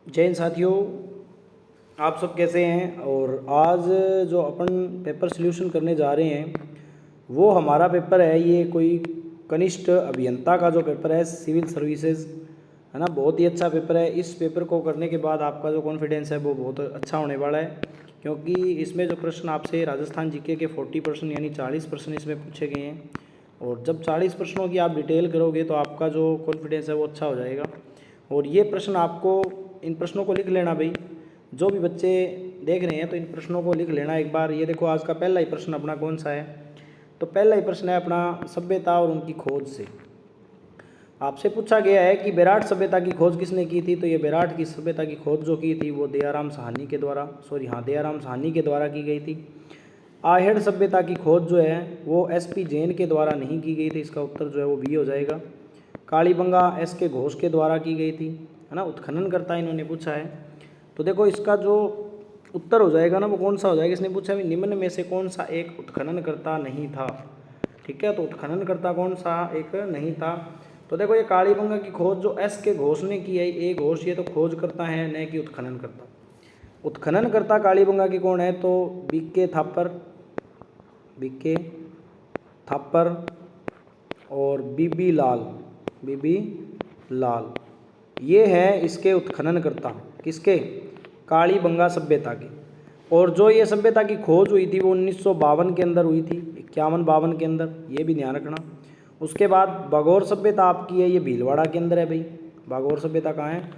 जय हिंद साथियों, आप सब कैसे हैं। और आज जो अपन पेपर सॉल्यूशन करने जा रहे हैं वो हमारा पेपर है। ये कोई कनिष्ठ अभियंता का जो पेपर है, सिविल सर्विसेज, है ना। बहुत ही अच्छा पेपर है। इस पेपर को करने के बाद आपका जो कॉन्फिडेंस है वो बहुत अच्छा होने वाला है, क्योंकि इसमें जो प्रश्न आपसे राजस्थान जीके के 40% यानी 40% इसमें पूछे गए हैं। और जब 40 प्रश्नों की आप डिटेल करोगे तो आपका जो कॉन्फिडेंस है वो अच्छा हो जाएगा। और ये प्रश्न आपको, इन प्रश्नों को लिख लेना भाई। जो भी बच्चे देख रहे हैं तो इन प्रश्नों को लिख लेना एक बार। ये देखो, आज का पहला ही प्रश्न अपना कौन सा है, तो पहला ही प्रश्न है अपना सभ्यता और उनकी खोज से। आपसे पूछा गया है कि बेराट सभ्यता की खोज किसने की थी। तो ये बेराट की सभ्यता की खोज जो की थी वो दयाराम साहनी के द्वारा, दयाराम साहनी के द्वारा की गई थी। आहेड़ सभ्यता की खोज जो है वो SP जैन के द्वारा नहीं की गई थी। इसका उत्तर जो है वो बी हो जाएगा। कालीबंगा SK घोष के द्वारा की गई थी, है ना। उत्खननकर्ता इन्होंने पूछा है। तो देखो, इसका जो उत्तर हो जाएगा ना वो कौन सा हो जाएगा। इसने पूछा है निम्न में से कौन सा एक उत्खननकर्ता नहीं था। ठीक है, तो उत्खननकर्ता कौन सा एक नहीं था। तो देखो, ये कालीबंगा की खोज जो SK घोष ने की है, ए घोष, ये तो खोज करता है, न कि उत्खननकर्ता। उत्खननकर्ता कालीबंगा की कौन है, तो BK थापर और बीबी लाल, ये है इसके उत्खननकर्ता। किसके? कालीबंगा सभ्यता के। और जो ये सभ्यता की खोज हुई थी वो 1952 के अंदर हुई थी, 51-52 के अंदर, ये भी ध्यान रखना। उसके बाद बागौर सभ्यता आपकी है, ये भीलवाड़ा के अंदर है भाई। बागौर सभ्यता कहाँ है?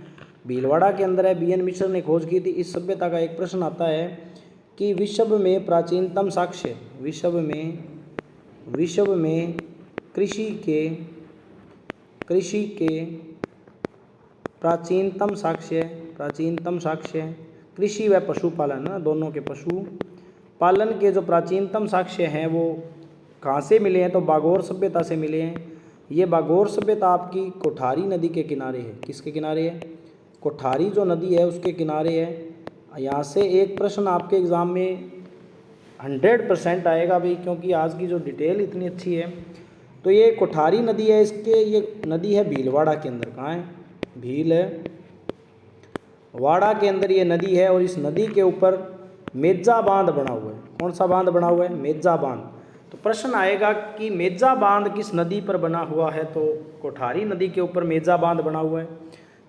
भीलवाड़ा के अंदर है। BN मिश्र ने खोज की थी। इस सभ्यता का एक प्रश्न आता है कि विश्व में प्राचीनतम साक्ष्य, विश्व में कृषि के प्राचीनतम साक्ष्य, कृषि व पशुपालन, ना, दोनों के पशुपालन के जो प्राचीनतम साक्ष्य हैं वो कहाँ से मिले हैं, तो बागौर सभ्यता से मिले हैं। ये बागौर सभ्यता आपकी कोठारी नदी के किनारे है। किसके किनारे है? कोठारी जो नदी है उसके किनारे है। यहाँ से एक प्रश्न आपके एग्ज़ाम में 100% आएगा भाई, क्योंकि आज की जो डिटेल इतनी अच्छी है। तो ये कोठारी नदी है, इसके ये नदी है भीलवाड़ा के अंदर। कहाँ है? भीलवाड़ा के अंदर ये नदी है। और इस नदी के ऊपर मेजा बांध बना हुआ है। कौन सा बांध बना हुआ है? मेजा बांध। तो प्रश्न आएगा कि मेजा बांध किस नदी पर बना हुआ है, तो कोठारी नदी के ऊपर मेजा बांध बना हुआ है।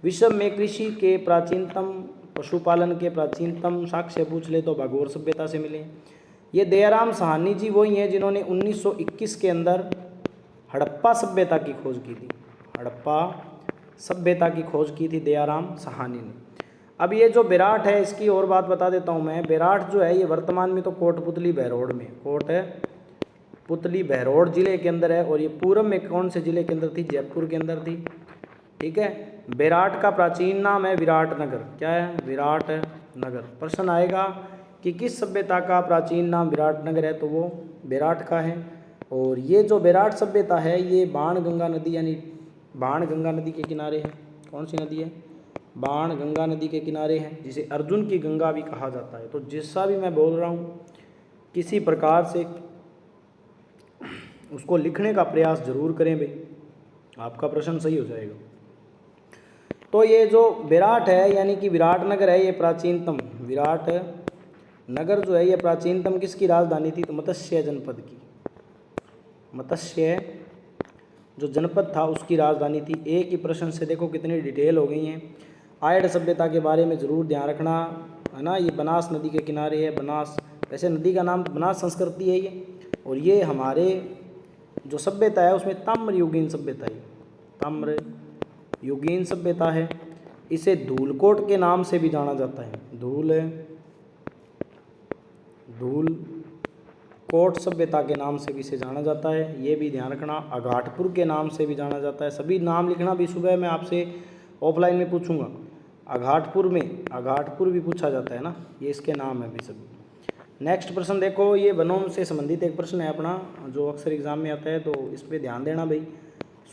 विश्व में कृषि के प्राचीनतम, पशुपालन के प्राचीनतम साक्ष्य पूछ ले तो बागौर सभ्यता से मिले। ये दयाराम साहनी जी वही हैं जिन्होंने 1921 के अंदर हड़प्पा सभ्यता की खोज की थी। हड़प्पा सभ्यता की खोज की थी दयाराम साहनी ने। अब ये जो बेराट है इसकी और बात बता देता हूँ मैं। बेराट जो है ये वर्तमान में तो कोटपुतली बहरोड में, कोटपुतली बहरोड जिले के अंदर है। और ये पूर्व में कौन से जिले के अंदर थी? जयपुर के अंदर थी। ठीक है। बेराट का प्राचीन नाम है विराटनगर। क्या है? विराटनगर। प्रश्न आएगा कि किस सभ्यता का प्राचीन नाम विराटनगर है, तो वो बेराट का है। और ये जो बेराट सभ्यता है ये बाणगंगा नदी, यानी बाणगंगा नदी के किनारे है। कौन सी नदी है? बाणगंगा नदी के किनारे है, जिसे अर्जुन की गंगा भी कहा जाता है। तो जिससा भी मैं बोल रहा हूँ किसी प्रकार से उसको लिखने का प्रयास जरूर करें भाई, आपका प्रश्न सही हो जाएगा। तो ये जो बेराट है यानी कि विराटनगर है, ये प्राचीनतम, विराटनगर जो है ये प्राचीनतम किसकी राजधानी थी? तो मत्स्य जनपद की, मत्स्य जो जनपद था उसकी राजधानी थी। एक ही प्रश्न से देखो कितनी डिटेल हो गई हैं। आयड सभ्यता के बारे में ज़रूर ध्यान रखना, है ना। ये बनास नदी के किनारे है। बनास, वैसे नदी का नाम बनास संस्कृति है ये। और ये हमारे जो सभ्यता है उसमें ताम्रयुगीन सभ्यता है, ताम्रयुगीन सभ्यता है। इसे धूलकोट के नाम से भी जाना जाता है। धूलकोट सभ्यता के नाम से भी इसे जाना जाता है, ये भी ध्यान रखना। अघाटपुर के नाम से भी जाना जाता है। सभी नाम लिखना भी, सुबह मैं आपसे ऑफलाइन में पूछूंगा। अघाटपुर भी पूछा जाता है ना, ये इसके नाम है भी सभी। नेक्स्ट प्रश्न देखो, ये वनों से संबंधित एक प्रश्न है अपना, जो अक्सर एग्जाम में आता है, तो इस पर ध्यान देना भाई।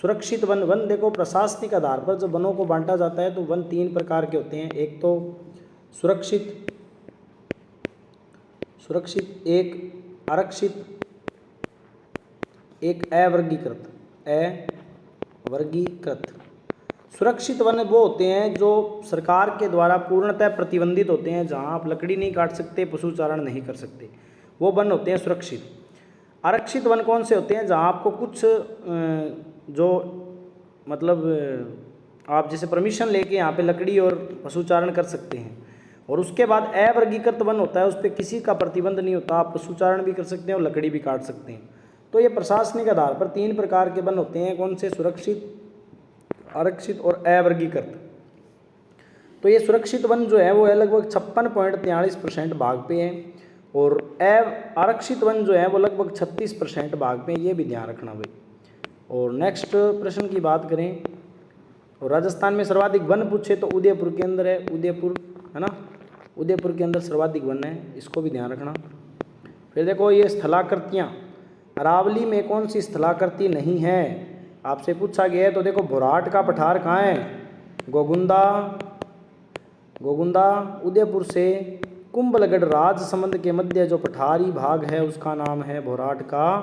सुरक्षित वन देखो, प्रशासनिक आधार पर जब वनों को बांटा जाता है तो वन 3 प्रकार के होते हैं। एक तो सुरक्षित, एक आरक्षित, एक अवर्गीकृत। सुरक्षित वन वो होते हैं जो सरकार के द्वारा पूर्णतः प्रतिबंधित होते हैं, जहाँ आप लकड़ी नहीं काट सकते, पशु चारण नहीं कर सकते, वो वन होते हैं सुरक्षित। आरक्षित वन कौन से होते हैं? जहाँ आपको कुछ जो मतलब आप जैसे परमिशन लेके यहाँ पे लकड़ी और पशु चारण कर सकते हैं। और उसके बाद अवर्गीकृत वन होता है, उस पर किसी का प्रतिबंध नहीं होता, आप पशु चारण भी कर सकते हैं और लकड़ी भी काट सकते हैं। तो ये प्रशासनिक आधार पर 3 प्रकार के वन होते हैं, कौन से? सुरक्षित, आरक्षित और अवर्गीकृत। तो ये सुरक्षित वन जो है वो है लगभग 56.43% भाग पे है, और आरक्षित वन जो है वो लगभग 36% भाग पे है, ये भी ध्यान रखना भाई। और नेक्स्ट प्रश्न की बात करें, और राजस्थान में सर्वाधिक वन पूछे तो उदयपुर के अंदर है, उदयपुर है ना, उदयपुर के अंदर सर्वाधिक वन है, इसको भी ध्यान रखना। फिर देखो ये स्थलाकृतियाँ, अरावली में कौन सी स्थलाकृति नहीं है, आपसे पूछा गया है। तो देखो भोराट का पठार कहाँ है? गोगुंदा उदयपुर से कुंभलगढ़ राजसमंद के मध्य जो पठारी भाग है उसका नाम है भोराट का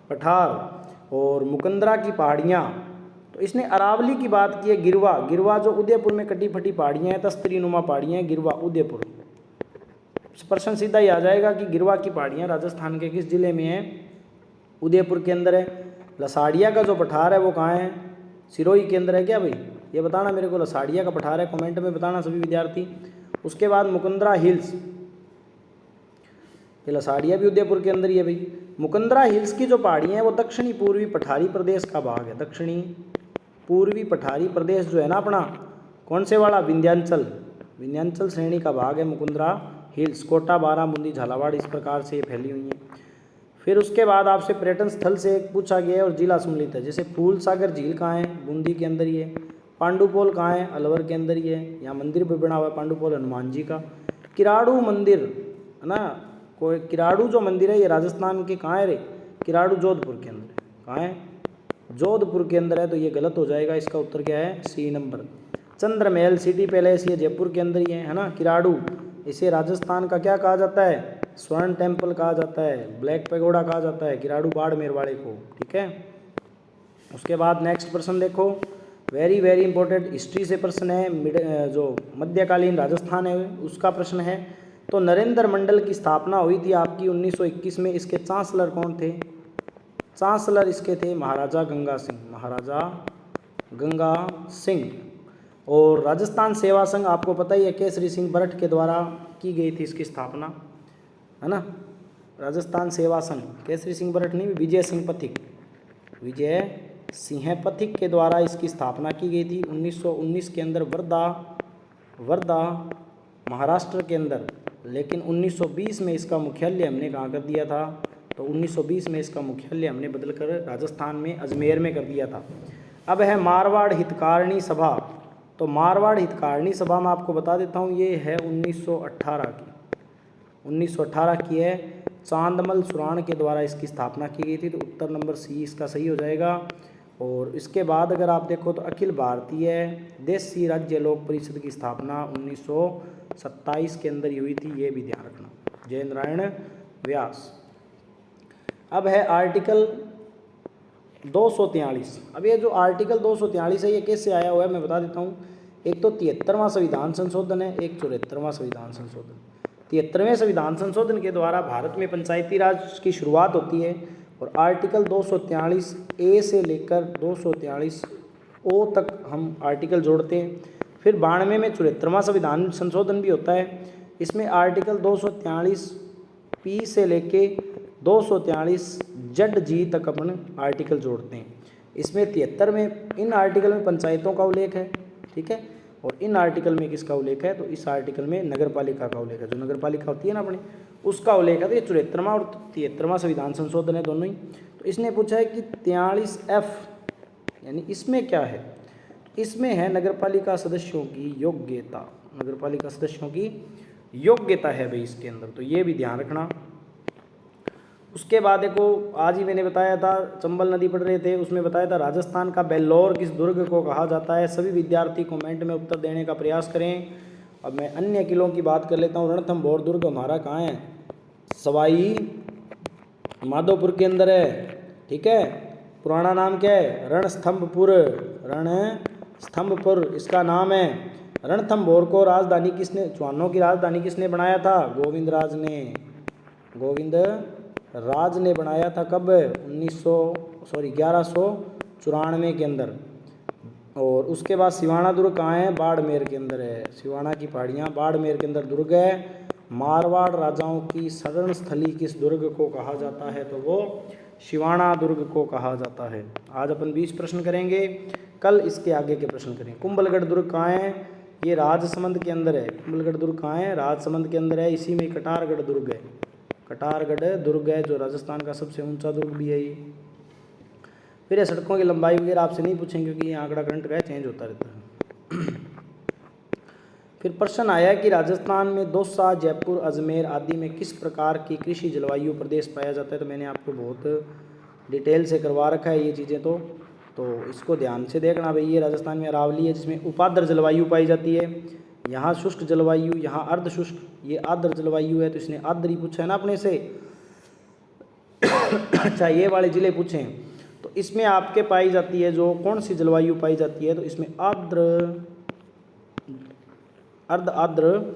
पठार। और मुकंदरा की पहाड़ियाँ, तो इसने अरावली की बात की है, गिरवा जो उदयपुर में कटी फटी पहाड़ियाँ हैं, तस्तरी नुमा पहाड़ियाँ हैं, गिरवा उदयपुर। प्रश्न सीधा ही आ जाएगा कि गिरवा की पहाड़ियाँ राजस्थान के किस जिले में है? उदयपुर के अंदर है। लसाड़िया का जो पठार है वो कहाँ है? सिरोही के अंदर है क्या भाई? ये बताना मेरे को, लसाड़िया का पठार है, कमेंट में बताना सभी विद्यार्थी। उसके बाद मुकंदरा हिल्स, ये लसाड़िया भी उदयपुर के अंदर ही है भाई। मुकंदरा हिल्स की जो पहाड़ियाँ हैं वो दक्षिणी पूर्वी पठारी प्रदेश का भाग है, दक्षिणी पूर्वी पठारी प्रदेश जो है ना अपना, कौन से वाला? विंध्याचल श्रेणी का भाग है मुकुंदरा हिल्स। कोटा, बारामुंदी, झालावाड़, इस प्रकार से ये फैली हुई हैं। फिर उसके बाद आपसे पर्यटन स्थल से एक पूछा गया है और जिला सम्मिलित है, जैसे फूल सागर झील कहाँ है? बूंदी के अंदर ही है। पांडुपोल कहाँ है? अलवर के अंदर ही है। यहाँ मंदिर भी बना हुआ है पांडुपोल हनुमान जी का। किराड़ू मंदिर है ना, कोई किराड़ू जो मंदिर है ये राजस्थान के कहाँ है रे? किराड़ू जोधपुर के अंदर है। कहाँ है? जोधपुर के अंदर है, तो ये गलत हो जाएगा, इसका उत्तर क्या है? C number. Chandra Mahal city palace ये जयपुर के अंदर ही है ना। किराड़ू, इसे राजस्थान का क्या कहा जाता है? स्वर्ण टेम्पल कहा जाता है, ब्लैक पैगोडा कहा जाता है, किराड़ू बाड़मेर वाले को, ठीक है। उसके बाद नेक्स्ट प्रश्न देखो, वेरी वेरी इंपॉर्टेंट, हिस्ट्री से प्रश्न है, जो मध्यकालीन राजस्थान है उसका प्रश्न है। तो नरेंद्र मंडल की स्थापना हुई थी आपकी 1921 में, इसके चांसलर कौन थे? चांसलर इसके थे महाराजा गंगा सिंह। और राजस्थान सेवा संघ आपको पता ही है, केसरी सिंह बरठ के द्वारा की गई थी इसकी स्थापना, है ना। राजस्थान सेवा संघ, केसरी सिंह बरठ नहीं, विजय सिंह पथिक के द्वारा इसकी स्थापना की गई थी 1919 के अंदर, वर्धा महाराष्ट्र के अंदर। लेकिन 1920 में इसका मुख्यालय हमने कहाँ कर दिया था? तो 1920 में इसका मुख्यालय हमने बदलकर राजस्थान में अजमेर में कर दिया था। अब है मारवाड़ हितकारिणी सभा। तो मारवाड़ हितकारिणी सभा मैं आपको बता देता हूँ, ये है 1918 की है। चांदमल सुराण के द्वारा इसकी स्थापना की गई थी, तो उत्तर नंबर सी इसका सही हो जाएगा। और इसके बाद अगर आप देखो तो अखिल भारतीय देशी राज्य लोक परिषद की स्थापना 1927 के अंदर ही हुई थी, ये भी ध्यान रखना। जयेंद्र नारायण व्यास। अब है आर्टिकल 243। अब ये जो आर्टिकल 243 है ये कैसे आया हुआ है मैं बता देता हूँ। एक तो 73वां संविधान संशोधन है, एक 74वां संविधान संशोधन। 73वें संविधान संशोधन के द्वारा भारत में पंचायती राज की शुरुआत होती है, और आर्टिकल 243 ए से लेकर 243 ओ तक हम आर्टिकल जोड़ते हैं। फिर 92 में 74वां संविधान संशोधन भी होता है, इसमें आर्टिकल 243 पी से लेके 243 जेड जी तक अपन आर्टिकल जोड़ते हैं। इसमें 73 में इन आर्टिकल में पंचायतों का उल्लेख है, ठीक है, और इन आर्टिकल में किसका उल्लेख है? तो इस आर्टिकल में नगर पालिका का उल्लेख है, जो नगर पालिका होती है ना अपनी, उसका उल्लेख है। तो ये 74वां और 73वां संविधान संशोधन है दोनों ही। तो इसने पूछा है कि 43F यानी इसमें क्या है? इसमें है नगर पालिका सदस्यों की योग्यता, नगर पालिका सदस्यों की योग्यता है भाई इसके अंदर, तो ये भी ध्यान रखना। उसके बाद देखो, आज ही मैंने बताया था, चंबल नदी पढ़ रहे थे, उसमें बताया था राजस्थान का बेल्लौर किस दुर्ग को कहा जाता है। सभी विद्यार्थी कमेंट में उत्तर देने का प्रयास करें। अब मैं अन्य किलों की बात कर लेता हूँ। रणथंभौर दुर्ग हमारा कहाँ है? सवाई माधोपुर के अंदर है, ठीक है। पुराना नाम क्या है? रणस्थंभपुर, स्तंभपुर इसका नाम है। रणथंभौर को राजधानी किसने, चौहानों की राजधानी किसने बनाया था? गोविंद राज ने, गोविंद राज ने बनाया था। कब? 1194 के अंदर। और उसके बाद सिवाना दुर्ग कहाँ है? बाड़मेर के अंदर है। सिवाना की पहाड़ियाँ बाड़मेर के अंदर दुर्ग है। मारवाड़ राजाओं की शरण स्थली किस दुर्ग को कहा जाता है? तो वो सिवाना दुर्ग को कहा जाता है। आज अपन 20 प्रश्न करेंगे, कल इसके आगे के प्रश्न करेंगे। कुंभलगढ़ दुर्ग कहाँ है? ये राजसमंद के अंदर है। कुंभलगढ़ दुर्ग कहाँ है? राजसमंद के अंदर है। इसी में कटारगढ़ दुर्ग है। कटारगढ़ दुर्ग है जो राजस्थान का सबसे ऊंचा दुर्ग भी है ये। फिर ये सड़कों की लंबाई वगैरह आपसे नहीं पूछेंगे क्योंकि ये आंकड़ा करंट का है, चेंज होता रहता है। फिर प्रश्न आया कि राजस्थान में दौसा, जयपुर, अजमेर आदि में किस प्रकार की कृषि जलवायु प्रदेश पाया जाता है? तो मैंने आपको बहुत डिटेल से करवा रखा है ये चीज़ें, तो इसको ध्यान से देखना भाई। ये राजस्थान में अरावली है जिसमें उपाद्र जलवायु पाई जाती है। यहाँ शुष्क जलवायु, यहाँ अर्ध शुष्क, ये आर्द्र जलवायु है। तो इसने आर्द्र ही पूछा है ना अपने से। अच्छा, ये वाले जिले पूछे हैं तो इसमें आपके पाई जाती है जो कौन सी जलवायु पाई जाती है? तो इसमें अर्ध आर्द्र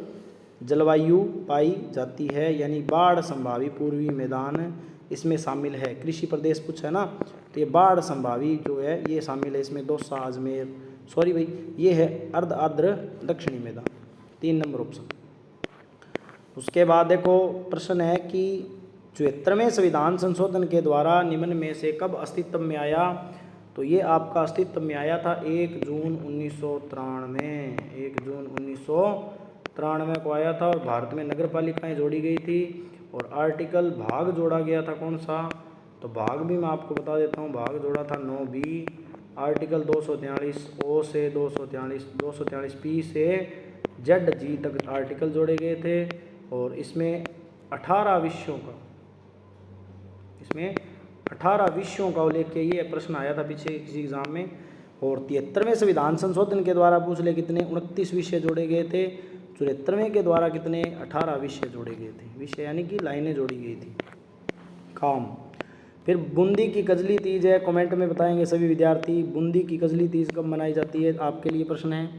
जलवायु पाई जाती है, यानी बाढ़ संभावी पूर्वी मैदान इसमें शामिल है। कृषि प्रदेश पूछा है ना, तो ये बाढ़ संभावी जो है ये शामिल है इसमें। दौसा, अजमेर, सॉरी भाई, ये है अर्ध आर्द्र दक्षिणी मैदान, 3 नंबर ऑप्शन। उसके बाद देखो प्रश्न है कि 74वें संविधान संशोधन के द्वारा निम्न में से कब अस्तित्व में आया? तो ये आपका अस्तित्व में आया था 1 जून 1993। 1 जून 1993 को आया था। और भारत में नगर पालिकाएँ जोड़ी गई थी और आर्टिकल भाग जोड़ा गया था। कौन सा? तो भाग भी मैं आपको बता देता हूँ। भाग जोड़ा था 9B, आर्टिकल 243 ओ से 243 पी से ZG तक आर्टिकल जोड़े गए थे। और इसमें 18 विषयों का लेके ये प्रश्न आया था पीछे किसी एग्जाम में। और 73वें संविधान संशोधन के द्वारा पूछ ले कितने 29 विषय जोड़े गए थे। 74वें के द्वारा कितने 18 विषय जोड़े गए थे। विषय यानी कि लाइनें जोड़ी गई थी। काम। फिर बूंदी की कजली तीज है, कमेंट में बताएंगे सभी विद्यार्थी बूंदी की कजली तीज कब मनाई जाती है, आपके लिए प्रश्न है।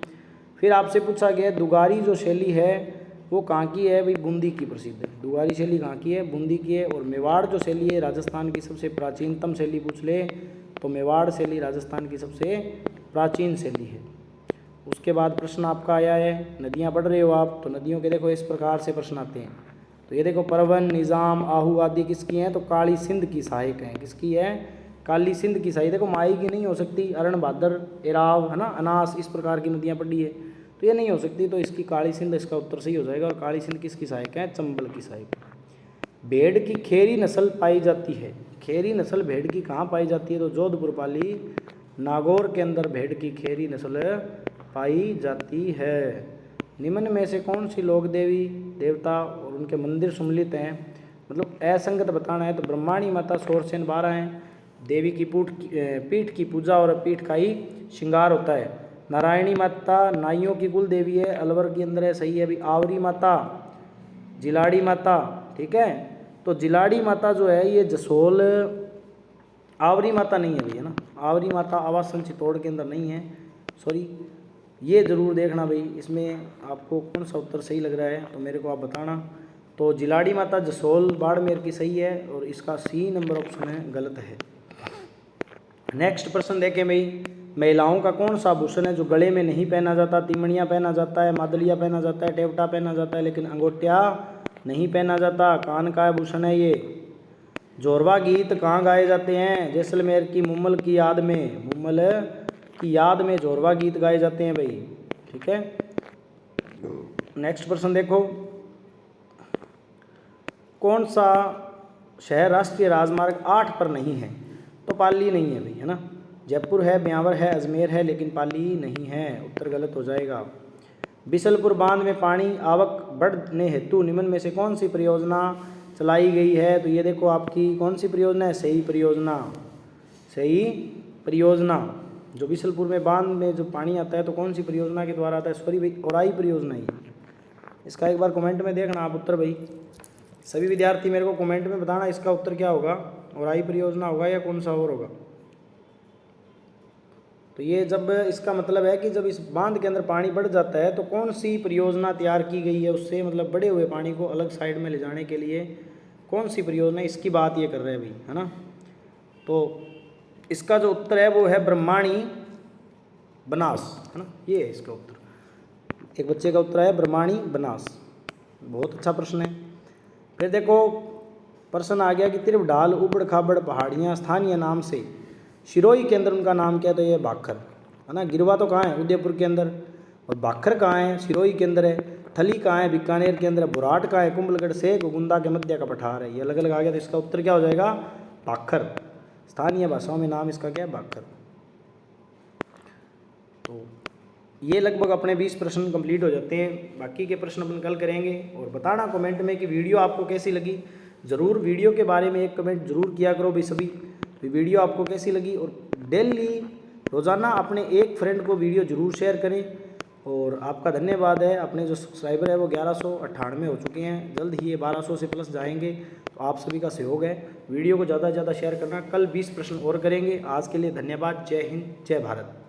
फिर आपसे पूछा गया दुगारी जो शैली है वो कहाँ की है? भाई बूंदी की प्रसिद्ध है। दुगारी शैली कहाँ की है? बूंदी की है। और मेवाड़ जो शैली है राजस्थान की सबसे प्राचीनतम शैली पूछ ले तो मेवाड़ शैली राजस्थान की सबसे प्राचीन शैली है। उसके बाद प्रश्न आपका आया है, नदियाँ पढ़ रहे हो आप, तो नदियों के देखो इस प्रकार से प्रश्न आते हैं। तो ये देखो परवन, निज़ाम, आहू आदि किसकी हैं? तो काली सिंध की सहायक हैं। किसकी है? काली सिंध की सहायक। देखो माई की नहीं हो सकती, अरण भादर, एराव है ना, अनास, इस प्रकार की नदियाँ पड़ी है तो ये नहीं हो सकती। तो इसकी काली सिंध इसका उत्तर सही हो जाएगा। और काली सिंध किसकी सहायक है? चंबल की सहायक। भेड़ की खेरी नस्ल पाई जाती है। खेरी नस्ल भेड़ की कहाँ पाई जाती है? तो जोधपुर पाली नागौर के अंदर भेड़ की खेरी नस्ल पाई जाती है। निम्न में से कौन सी लोक देवी देवता और उनके मंदिर सम्मिलित हैं? मतलब असंगत बताना है तो ब्रह्माणी माता, शोरसेन 12 हैं। देवी की पीठ की पूजा और पीठ का ही श्रृंगार होता है। नारायणी माता नाइयों की कुल देवी है, अलवर के अंदर है, सही है। अभी आवरी माता, जिलाड़ी माता, ठीक है। तो जिलाड़ी माता जो है ये जसोल, आवरी माता नहीं है भैया ना, आवरी माता आवासन चित्तौड़ के अंदर नहीं है, सॉरी। ये ज़रूर देखना भाई, इसमें आपको कौन सा उत्तर सही लग रहा है तो मेरे को आप बताना। तो जिलाड़ी माता जसोल बाड़मेर की सही है और इसका C नंबर ऑप्शन है, गलत है। नेक्स्ट प्रश्न देखें भाई, महिलाओं का कौन सा आभूषण है जो गले में नहीं पहना जाता? तिमणिया पहना जाता है, मादलिया पहना जाता है, टेवटा पहना जाता है, लेकिन अंगोटिया नहीं पहना जाता। कान का आभूषण है ये। जोरवा गीत कहाँ गाए जाते हैं? जैसलमेर की मुम्मल की याद में, मुम्मल की याद में जोरवा गीत गाए जाते हैं भाई, ठीक है। नेक्स्ट प्रश्न देखो, कौन सा शहर राष्ट्रीय राजमार्ग 8 पर नहीं है? तो पाली नहीं है भाई, है ना। जयपुर है, ब्यावर है, अजमेर है, लेकिन पाली नहीं है, उत्तर गलत हो जाएगा। बिसलपुर बांध में पानी आवक बढ़ने हेतु निम्न में से कौन सी परियोजना चलाई गई है? तो ये देखो आपकी कौन सी परियोजना है? सही परियोजना, सही परियोजना। जो बिसलपुर में बांध में जो पानी आता है तो कौन सी परियोजना के द्वारा आता है? सॉरी भाई, ओराई परियोजना ही। इसका एक बार कमेंट में देखना आप उत्तर भाई, सभी विद्यार्थी मेरे को कमेंट में बताना इसका उत्तर क्या होगा, ओराई परियोजना होगा या कौन सा और होगा। तो ये जब इसका मतलब है कि जब इस बांध के अंदर पानी बढ़ जाता है तो कौन सी परियोजना तैयार की गई है उससे, मतलब बढ़े हुए पानी को अलग साइड में ले जाने के लिए कौन सी परियोजना, इसकी बात ये कर रहे हैं भाई, है ना। तो इसका जो उत्तर है वो है ब्रह्माणी बनास, है ना, ये है इसका उत्तर। एक बच्चे का उत्तर है ब्रह्माणी बनास, बहुत अच्छा प्रश्न है। फिर देखो प्रश्न आ गया कि त्रिवढाल उबड़ खाबड़ पहाड़ियाँ स्थानीय नाम से शिरोई के अंदर उनका नाम क्या है, तो ये भाखर, है ना। गिरवा तो कहाँ है, उदयपुर के अंदर, और भाखर कहाँ है, शिरोई के अंदर है। थली कहाँ है, बीकानेर के अंदर है। बुराट कहाँ है, कुंभलगढ़ से गुंदा के मध्य का पठार है। ये अलग अलग आ गया, तो इसका उत्तर क्या हो जाएगा, भाखर। स्थानीय भाषाओं में नाम इसका क्या है, भाखर। तो ये लगभग अपने 20 प्रश्न कंप्लीट हो जाते हैं। बाकी के प्रश्न अपन कल करेंगे। और बताना कमेंट में कि वीडियो आपको कैसी लगी। ज़रूर वीडियो के बारे में एक कमेंट ज़रूर किया करो भाई सभी, वीडियो आपको कैसी लगी। और डेली रोज़ाना अपने एक फ्रेंड को वीडियो ज़रूर शेयर करें। और आपका धन्यवाद है, अपने जो सब्सक्राइबर है वो 1198 हो चुके हैं, जल्द ही ये 1200 से प्लस जाएंगे। तो आप सभी का सहयोग है, वीडियो को ज़्यादा से ज़्यादा शेयर करना। कल 20 प्रश्न और करेंगे। आज के लिए धन्यवाद। जय हिंद, जय भारत।